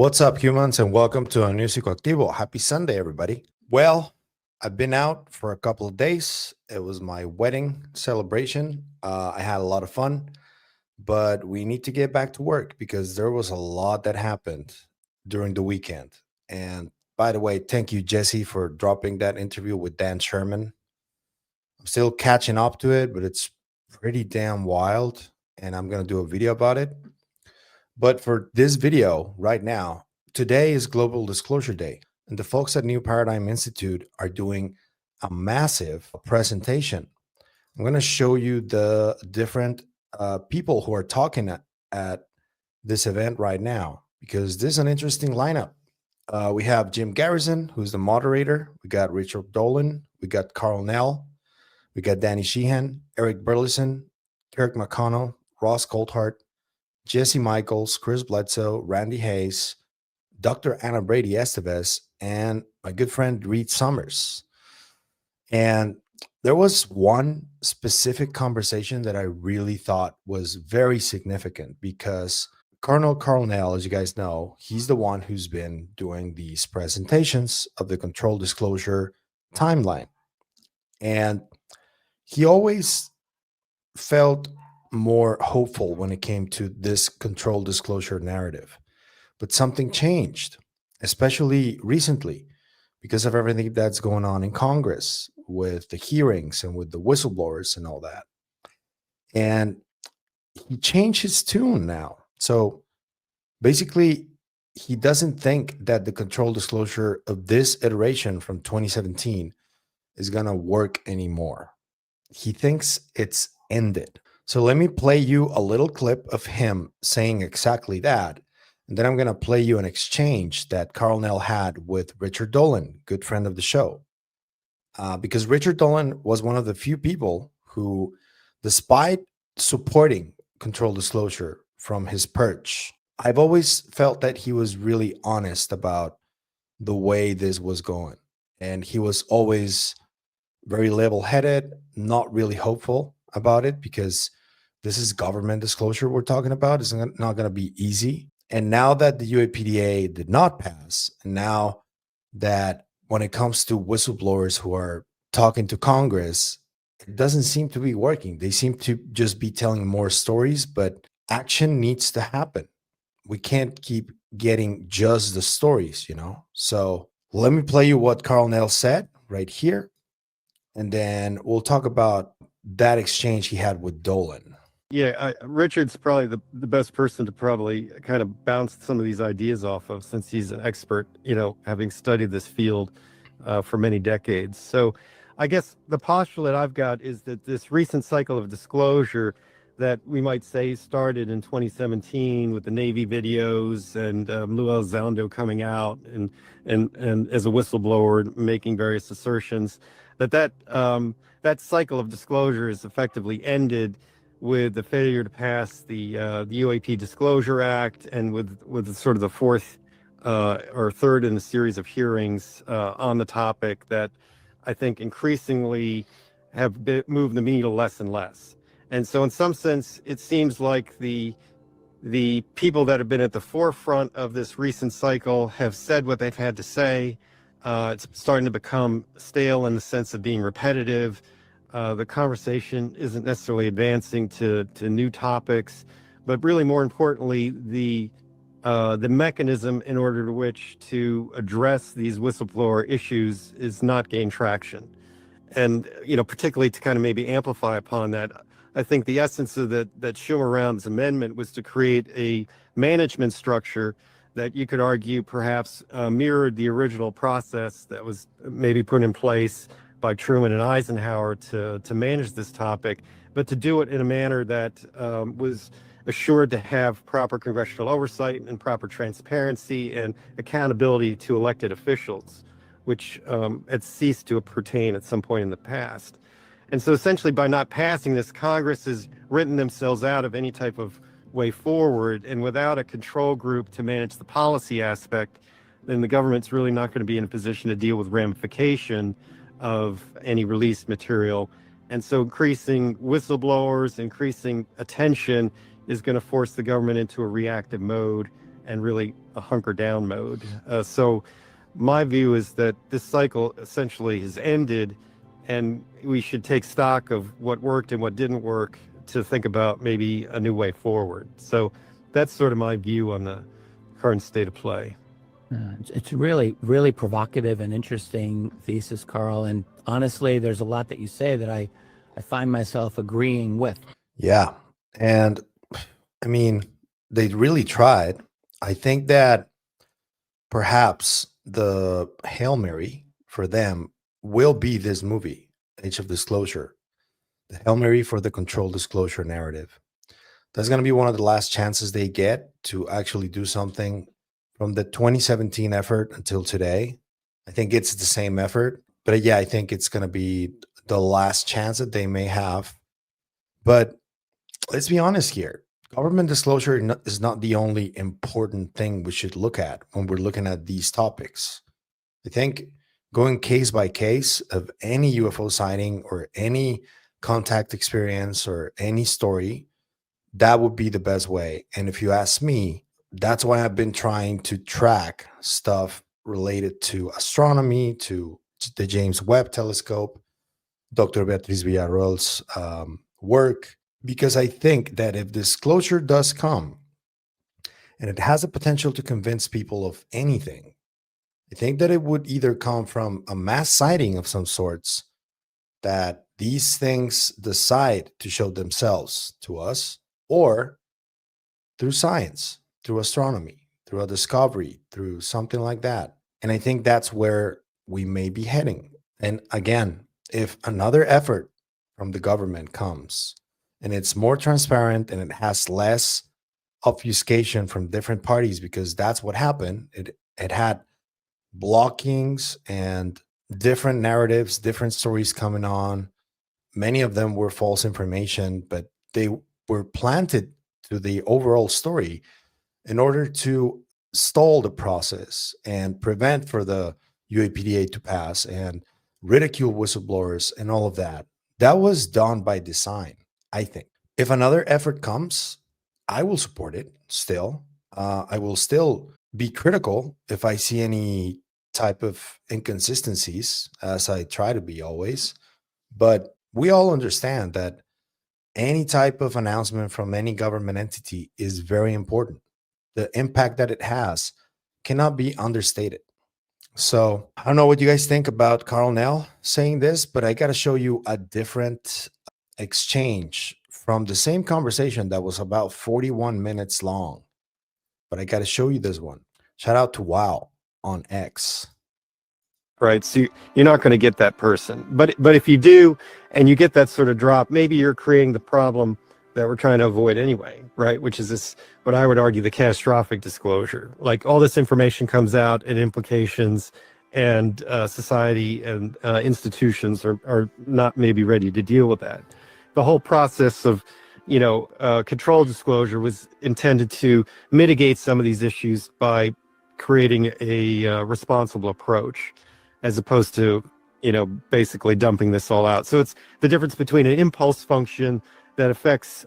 What's up, humans, and welcome to a new Psicoactivo. Happy Sunday, everybody. Well, I've been out for a couple of days. It was my wedding celebration. I had a lot of fun, but we need to get back to work because there was a lot that happened during the weekend. And by the way, thank you, Jesse, for dropping that interview with Dan Sherman. I'm still catching up to it, but it's pretty damn wild. And I'm going to do a video about it. But for this video right now, today is Global Disclosure Day, and the folks at New Paradigm Institute are doing a massive presentation. I'm going to show you the different people who are talking at this event right now, because this is an interesting lineup. We have Jim Garrison, who's the moderator. We got Richard Dolan. We got Karl Nell. We got Danny Sheehan, Eric Burleson, Kirk McConnell, Ross Coulthart, Jesse Michaels, Chris Bledsoe, Randy Hayes, Dr. Anna Brady Estevez, and my good friend Reed Summers. And there was one specific conversation that I really thought was very significant because Colonel Karl Nell, as you guys know, he's the one who's been doing these presentations of the control disclosure timeline. And he always felt more hopeful when it came to this control disclosure narrative. But something changed, especially recently, because of everything that's going on in Congress with the hearings and with the whistleblowers and all that. And he changed his tune now. So basically, he doesn't think that the control disclosure of this iteration from 2017 is going to work anymore. He thinks it's ended. So let me play you a little clip of him saying exactly that. And then I'm going to play you an exchange that Karl Nell had with Richard Dolan, good friend of the show. Because Richard Dolan was one of the few people who, despite supporting control disclosure from his perch, I've always felt that he was really honest about the way this was going. And he was always very level-headed, not really hopeful about it, because this is government disclosure we're talking about. It's not going to be easy. And now that the UAPDA did not pass, and now that when it comes to whistleblowers who are talking to Congress, it doesn't seem to be working. They seem to just be telling more stories, but action needs to happen. We can't keep getting just the stories, you know? So let me play you what Karl Nell said right here. And then we'll talk about that exchange he had with Dolan. Yeah, Richard's probably the best person to probably kind of bounce some of these ideas off of, since he's an expert, having studied this field for many decades. So I guess the postulate I've got is that this recent cycle of disclosure that we might say started in 2017 with the Navy videos and Lou Elizondo coming out and as a whistleblower making various assertions, that cycle of disclosure is effectively ended with the failure to pass the UAP Disclosure Act, and with sort of the fourth or third in a series of hearings on the topic that I think increasingly have moved the needle less and less. And so in some sense, it seems like the people that have been at the forefront of this recent cycle have said what they've had to say. It's starting to become stale in the sense of being repetitive. The conversation isn't necessarily advancing to new topics, but really more importantly, the mechanism in order to which to address these whistleblower issues is not gain traction. And, particularly to kind of maybe amplify upon that, I think the essence of that Schumer-Rounds amendment was to create a management structure that you could argue perhaps mirrored the original process that was maybe put in place by Truman and Eisenhower to manage this topic, but to do it in a manner that was assured to have proper congressional oversight and proper transparency and accountability to elected officials, which had ceased to pertain at some point in the past. And so essentially by not passing this, Congress has written themselves out of any type of way forward, and without a control group to manage the policy aspect, then the government's really not going to be in a position to deal with ramification of any released material. And so increasing whistleblowers, increasing attention is going to force the government into a reactive mode and really a hunker down mode. So my view is that this cycle essentially has ended, and we should take stock of what worked and what didn't work to think about maybe a new way forward. So that's sort of my view on the current state of play. It's really, really provocative and interesting thesis, Karl. And honestly, there's a lot that you say that I find myself agreeing with. Yeah. And I mean, they really tried. I think that perhaps the Hail Mary for them will be this movie, Age of Disclosure, the Hail Mary for the controlled disclosure narrative. That's going to be one of the last chances they get to actually do something from the 2017 effort until today. I think it's the same effort, but yeah, I think it's going to be the last chance that they may have. But let's be honest here. Government disclosure is not the only important thing we should look at when we're looking at these topics. I think going case by case of any UFO sighting or any contact experience or any story, that would be the best way. And if you ask me, that's why I've been trying to track stuff related to astronomy, to the James Webb Telescope, Dr. Beatriz Villarroel's work, because I think that if disclosure does come and it has the potential to convince people of anything, I think that it would either come from a mass sighting of some sorts that these things decide to show themselves to us, or through science, through astronomy, through a discovery, through something like that. And I think that's where we may be heading. And again, if another effort from the government comes and it's more transparent and it has less obfuscation from different parties, because that's what happened. It had blockings and different narratives, different stories coming on. Many of them were false information, but they were planted to the overall story in order to stall the process and prevent for the UAPDA to pass and ridicule whistleblowers and all of that. That was done by design, I think. If another effort comes, I will support it still. I will still be critical if I see any type of inconsistencies, as I try to be always. But we all understand that any type of announcement from any government entity is very important. The impact that it has cannot be understated. So I don't know what you guys think about Karl Nell saying this, but I got to show you a different exchange from the same conversation that was about 41 minutes long. But I got to show you this one. Shout out to Wow on X. Right. So you're not going to get that person. But if you do, and you get that sort of drop, maybe you're creating the problem that we're trying to avoid anyway, right? Which is this, what I would argue, the catastrophic disclosure. Like all this information comes out and implications, and society and institutions are not maybe ready to deal with that. The whole process of, controlled disclosure was intended to mitigate some of these issues by creating a responsible approach, as opposed to, basically dumping this all out. So it's the difference between an impulse function that affects,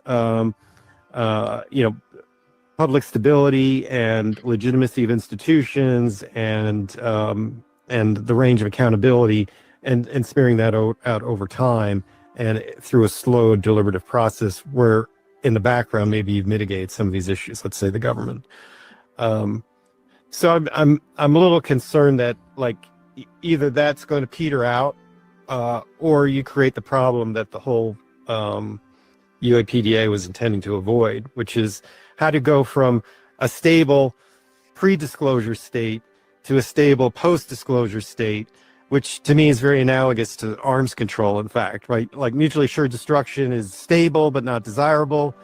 public stability and legitimacy of institutions and the range of accountability, and smearing that out over time and through a slow, deliberative process where in the background maybe you've mitigated some of these issues, let's say the government. So I'm a little concerned that either that's going to peter out, or you create the problem that the whole UAPDA was intending to avoid, which is how to go from a stable pre-disclosure state to a stable post-disclosure state, which to me is very analogous to arms control, in fact, right? Like mutually assured destruction is stable but not desirable.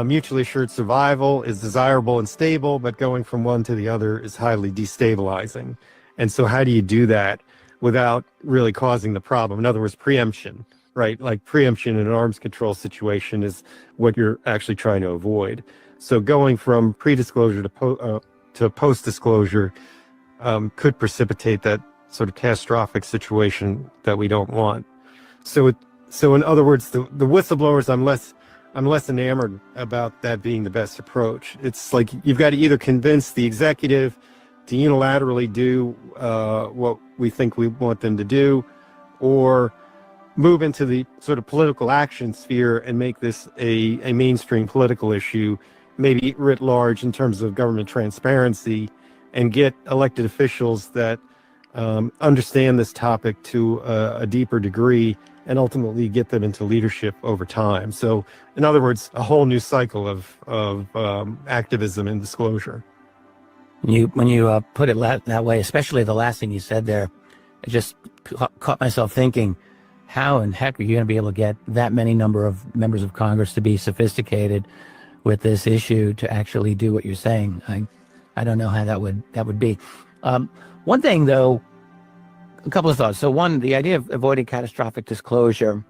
Mutually assured survival is desirable and stable, but going from one to the other is highly destabilizing. And so how do you do that without really causing the problem? In other words, preemption, right? Like preemption in an arms control situation is what you're actually trying to avoid. So going from pre-disclosure to post-disclosure could precipitate that sort of catastrophic situation that we don't want. So in other words, the whistleblowers I'm less I'm less enamored about that being the best approach. It's like you've got to either convince the executive to unilaterally do what we think we want them to do, or move into the sort of political action sphere and make this a mainstream political issue, maybe writ large in terms of government transparency, and get elected officials that understand this topic to a deeper degree, and ultimately get them into leadership over time. So, in other words, a whole new cycle of activism and disclosure. When you put it that way, especially the last thing you said there, I just caught myself thinking, how in heck are you going to be able to get that many number of members of Congress to be sophisticated with this issue to actually do what you're saying? I don't know how that would be. One thing, though, a couple of thoughts. So one, the idea of avoiding catastrophic disclosure.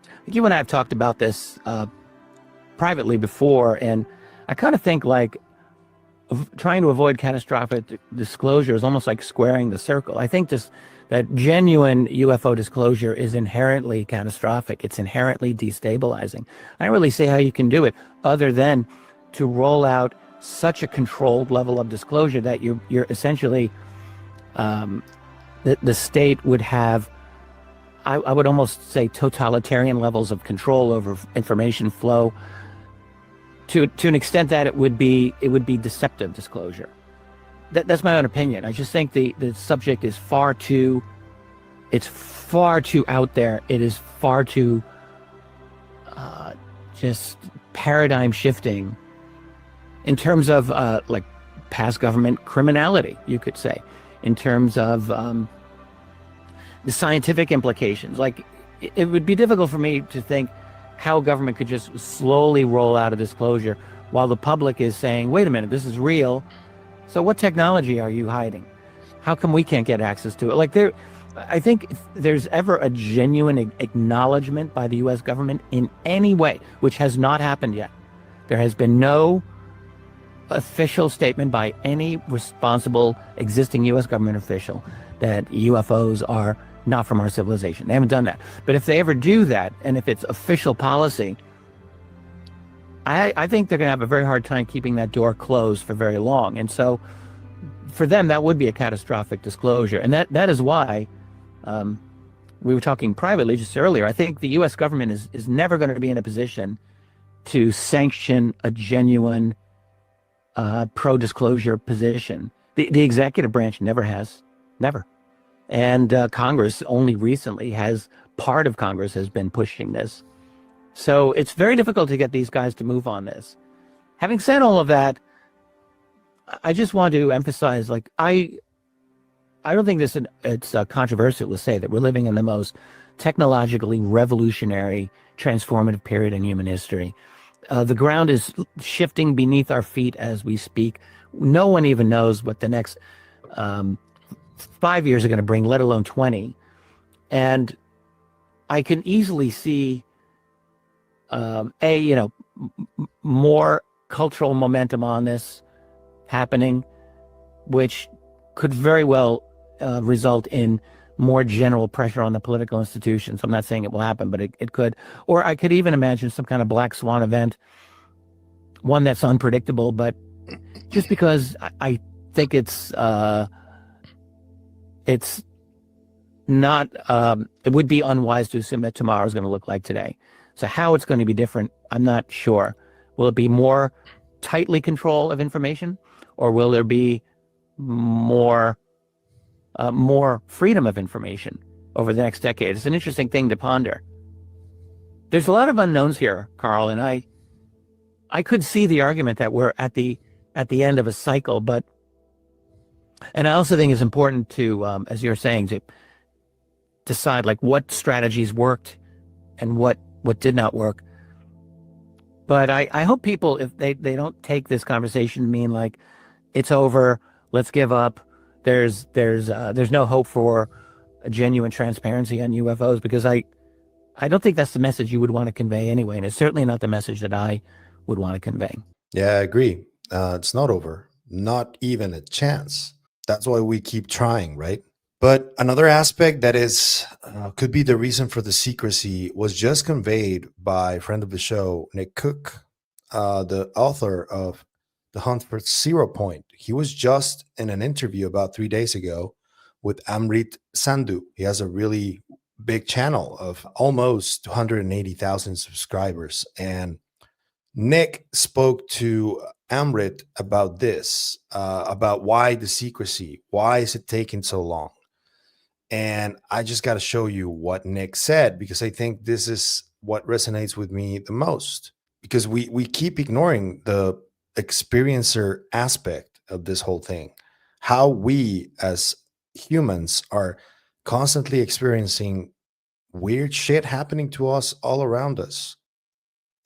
I think you and I have talked about this privately before, and I kind of think like trying to avoid catastrophic disclosure is almost like squaring the circle. I think that genuine UFO disclosure is inherently catastrophic. It's inherently destabilizing. I don't really see how you can do it other than to roll out such a controlled level of disclosure that you're essentially the state would have, I would almost say, totalitarian levels of control over information flow to an extent that it would be deceptive disclosure. That's my own opinion. I just think the subject is far too out there. It is far too just paradigm shifting in terms of like past government criminality, you could say, in terms of the scientific implications. Like it would be difficult for me to think how government could just slowly roll out a disclosure while the public is saying, wait a minute, this is real. So what technology are you hiding? How come we can't get access to it? Like I think if there's ever a genuine acknowledgement by the U.S. government in any way, which has not happened yet, there has been no official statement by any responsible existing U.S. government official that UFOs are not from our civilization. They haven't done that. But if they ever do that, and if it's official policy, I think they're going to have a very hard time keeping that door closed for very long. And so for them, that would be a catastrophic disclosure. And that is why we were talking privately just earlier. I think the U.S. government is never going to be in a position to sanction a genuine pro-disclosure position. The executive branch never has. Never. And Congress only recently part of Congress has been pushing this. So it's very difficult to get these guys to move on this. Having said all of that, I just want to emphasize, like, I don't think it's controversial to say that we're living in the most technologically revolutionary, transformative period in human history. The ground is shifting beneath our feet as we speak. No one even knows what the next 5 years are going to bring, let alone 20. And I can easily see more cultural momentum on this happening, which could very well result in more general pressure on the political institutions. I'm not saying it will happen, but it could. Or I could even imagine some kind of black swan event, one that's unpredictable, but just because I think it's not, it would be unwise to assume that tomorrow is going to look like today. So how it's going to be different, I'm not sure. Will it be more tightly control of information, or will there be more freedom of information over the next decade? It's an interesting thing to ponder. There's a lot of unknowns here, Karl, and I could see the argument that we're at the end of a cycle, and I also think it's important to, as you're saying, to decide like what strategies worked and what did not work. But I hope people, if they don't take this conversation to mean like it's over, let's give up, there's no hope for a genuine transparency on UFOs, because I don't think that's the message you would want to convey anyway, and it's certainly not the message that I would want to convey. Yeah, I agree. It's not over. Not even a chance. That's why we keep trying, right? But another aspect that is could be the reason for the secrecy was just conveyed by a friend of the show, Nick Cook, the author of The Hunt for Zero Point. He was just in an interview about 3 days ago with Amrit Sandhu. He has a really big channel of almost 280,000 subscribers. And Nick spoke to Amrit about this, about why the secrecy, why is it taking so long? And I just got to show you what Nick said because I think this is what resonates with me the most. Because we keep ignoring the experiencer aspect of this whole thing. How we as humans are constantly experiencing weird shit happening to us all around us.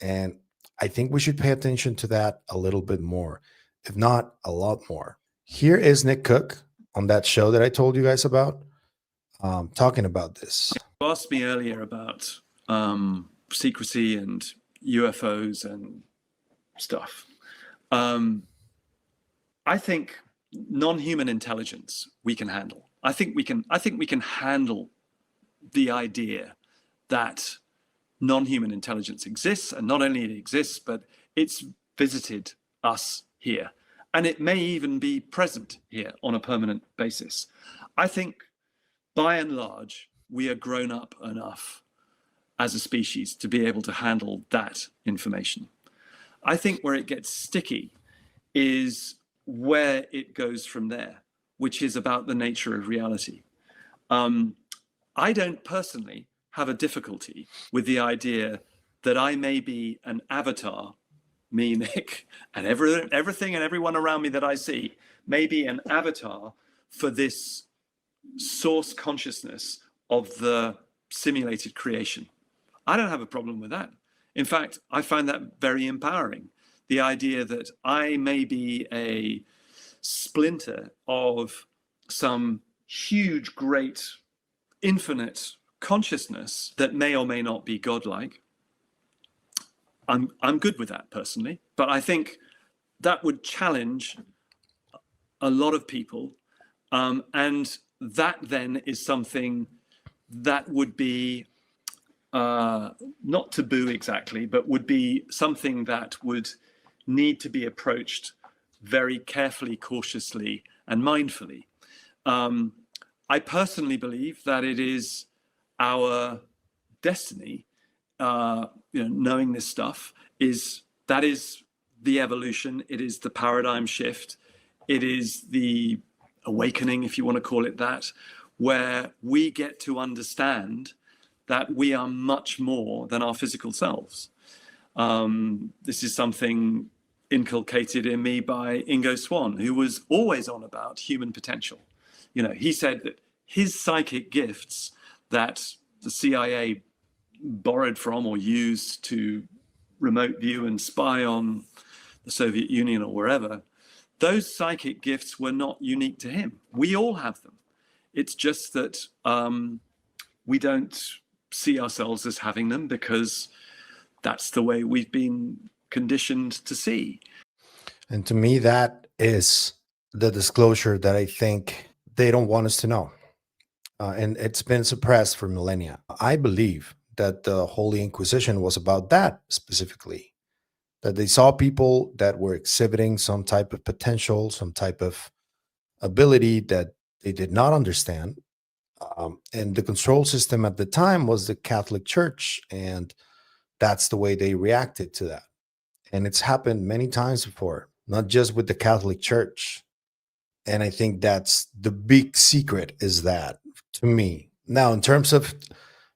And I think we should pay attention to that a little bit more, if not a lot more. Here is Nick Cook on that show that I told you guys about, talking about this. You asked me earlier about secrecy and UFOs and stuff. I think non-human intelligence we can handle. I think we can handle the idea that non-human intelligence exists, and not only it exists, but it's visited us here, and it may even be present here on a permanent basis. I think by and large, we are grown up enough as a species to be able to handle that information. I think where it gets sticky is where it goes from there, which is about the nature of reality. I don't personally have a difficulty with the idea that I may be an avatar, me, Nick, and everything and everyone around me that I see may be an avatar for this source consciousness of the simulated creation. I don't have a problem with that. In fact, I find that very empowering. The idea that I may be a splinter of some huge, great, infinite consciousness that may or may not be godlike. I'm good with that personally, but I think that would challenge a lot of people, and that then is something that would be not taboo exactly, but would be something that would need to be approached very carefully, cautiously, and mindfully. I personally believe that it is our destiny, knowing this stuff, that is the evolution, it is the paradigm shift, it is the awakening, if you want to call it that, where we get to understand that we are much more than our physical selves. This is something inculcated in me by Ingo Swann, who was always on about human potential. He said that his psychic gifts that the CIA borrowed from or used to remote view and spy on the Soviet Union or wherever, those psychic gifts were not unique to him. We all have them. It's just that we don't see ourselves as having them because that's the way we've been conditioned to see. And to me, that is the disclosure that I think they don't want us to know. And it's been suppressed for millennia. I believe that the Holy Inquisition was about that specifically, that they saw people that were exhibiting some type of potential, some type of ability that they did not understand. And the control system at the time was the Catholic Church, and that's the way they reacted to that. And it's happened many times before, not just with the Catholic Church. And I think that's the big secret, is that, to me. Now, in terms of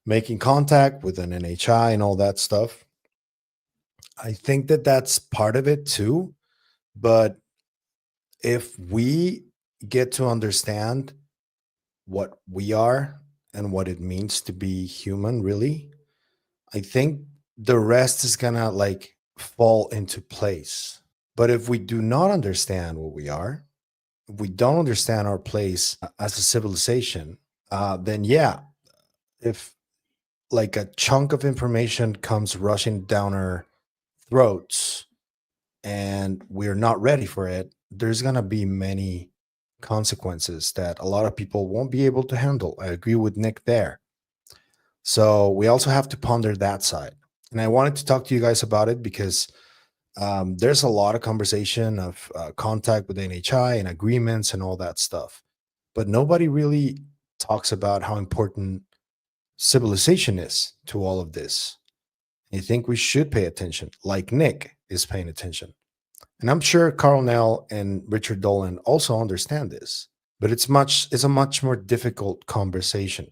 making contact with an NHI and all that stuff, I think that that's part of it too. But if we get to understand what we are and what it means to be human, really, I think the rest is gonna fall into place. But if we do not understand what we are, if we don't understand our place as a civilization, then yeah, if like a chunk of information comes rushing down our throats and we're not ready for it, there's gonna be many consequences that a lot of people won't be able to handle. I agree with Nick there. So we also have to ponder that side. And I wanted to talk to you guys about it because there's a lot of conversation of contact with NHI and agreements and all that stuff. But nobody really talks about how important civilization is to all of this. I think we should pay attention, like Nick is paying attention. And I'm sure Karl Nell and Richard Dolan also understand this, but it's a much more difficult conversation.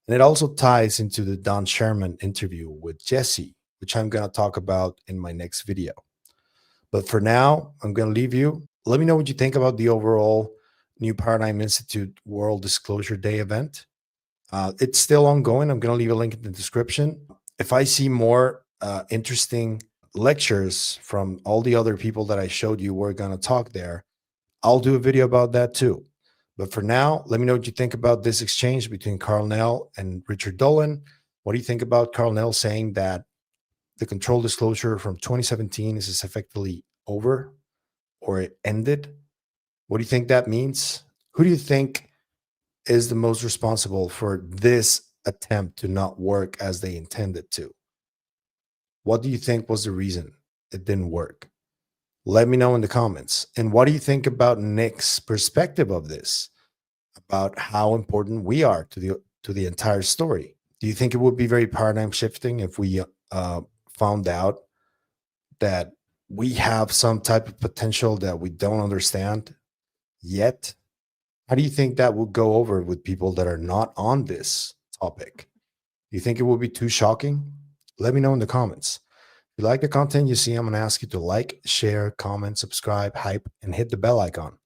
And it also ties into the Don Sherman interview with Jesse, which I'm going to talk about in my next video. But for now, I'm going to leave you. Let me know what you think about the overall New Paradigm Institute World Disclosure Day event. It's still ongoing. I'm going to leave a link in the description. If I see more interesting lectures from all the other people that I showed you, we're going to talk there. I'll do a video about that too. But for now, let me know what you think about this exchange between Karl Nell and Richard Dolan. What do you think about Karl Nell saying that the control disclosure from 2017 is effectively over or it ended? What do you think that means? Who do you think is the most responsible for this attempt to not work as they intended to? What do you think was the reason it didn't work? Let me know in the comments. And what do you think about Nick's perspective of this, about how important we are to the entire story? Do you think it would be very paradigm shifting if we found out that we have some type of potential that we don't understand yet? How do you think that would go over with people that are not on this topic? Do you think it would be too shocking? Let me know in the comments. If you like the content you see, I'm going to ask you to like, share, comment, subscribe, hype, and hit the bell icon.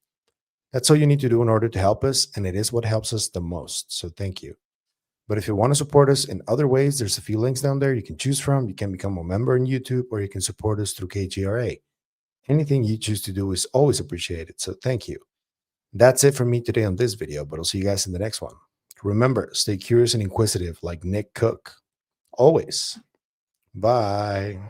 That's all you need to do in order to help us, and it is what helps us the most. So thank you. But if you want to support us in other ways, there's a few links down there you can choose from. You can become a member on YouTube, or you can support us through KGRA. Anything you choose to do is always appreciated. So thank you. That's it for me today on this video, but I'll see you guys in the next one. Remember, stay curious and inquisitive like Nick Cook. Always. Bye.